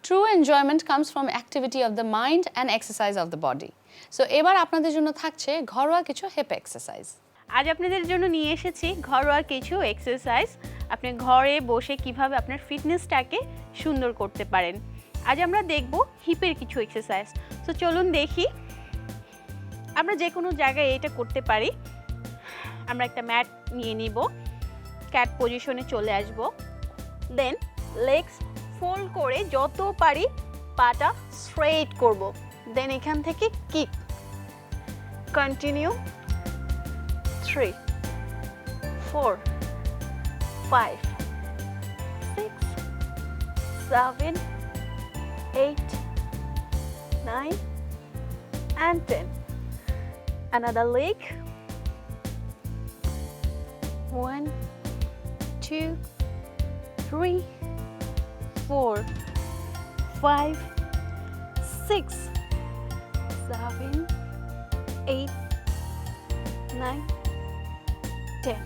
True enjoyment comes from activity of the mind and exercise of the body. So এবার আপনাদের জন্য থাকছে ঘরোয়া কিছু হিপ এক্সারসাইজ। আজ আপনাদের জন্য নিয়ে এসেছি ঘরোয়া কিছু এক্সারসাইজ আপনি ঘরে বসে কিভাবে আপনার ফিটনেসটাকে সুন্দর করতে পারেন। আজ আমরা দেখব হিপের কিছু এক্সারসাইজ। তো চলুন দেখি। আমরা যে কোনো জায়গায় এটা করতে পারি। আমরা একটা ম্যাট নিয়ে নিব, ক্যাট পজিশনে চলে আসব, দেন লেগস ফোল্ড করে যত পারি পাটা স্ট্রেট করব, দেন এখান থেকে kick, continue 3 4 5 6 7 8 9 and 10. Another leg. 1 2 3 4 5 6 7 8 9 10.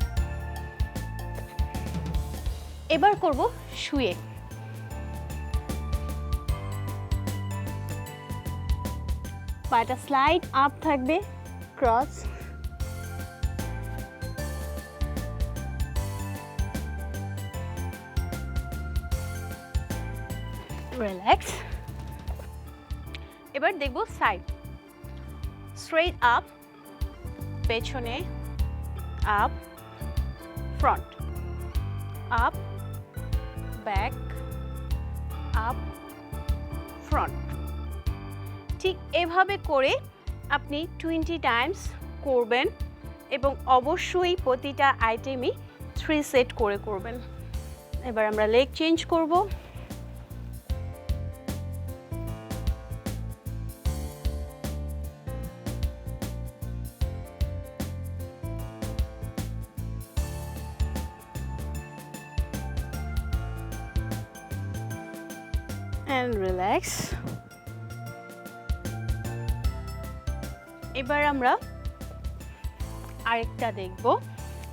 এবার করব শুয়ে। পাটা স্লাইড আপ থাকবে, ক্রস, রিল্যাক্স। এবার দেখব সাইড, স্ট্রেট আপ, পেছনে up, front up, back up, front. ঠিক এভাবে করে আপনি 20 টাইমস করবেন এবং অবশ্যই প্রতিটা আইটেমই 3 সেট করে করবেন। এবার আমরা লেগ চেঞ্জ করব। And relax. এবার আমরা আরেকটা দেখব,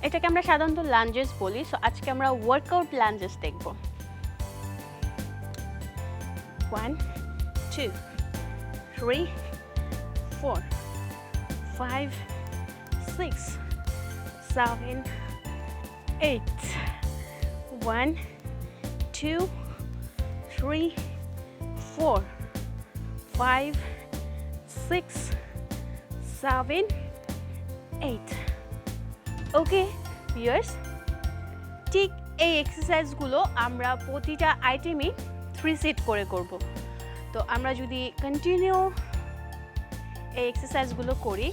এটাকে আমরা সাধারণত লাঞ্জেস বলি। সো আজকে আমরা ওয়ার্কআউট লাঞ্জেস দেখব। 1 2 3 4 5 6 7 8 1 2 3 4 5 6 7 8. ওকে ভিউয়ার্স, ঠিক এই এক্সারসাইজগুলো আমরা প্রতিটা আইটেমই 3 সেট করে করব। তো আমরা যদি কন্টিনিউ এই এক্সারসাইজগুলো করি,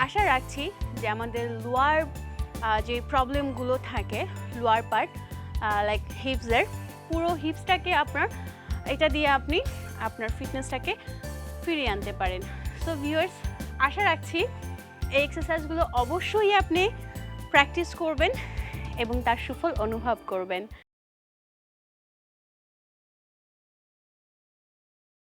আশা রাখছি যে আমাদের লোয়ার যে প্রবলেমগুলো থাকে, লোয়ার পার্ট লাইক হিপসের, পুরো হিপসটাকে এটা দিয়ে আপনি আপনার ফিটনেসটাকে ফিরিয়ে আনতে পারেন। সো ভিউয়ার্স, আশা রাখছি এই এক্সারসাইজগুলো অবশ্যই আপনি প্র্যাকটিস করবেন এবং তার সুফল অনুভব করবেন।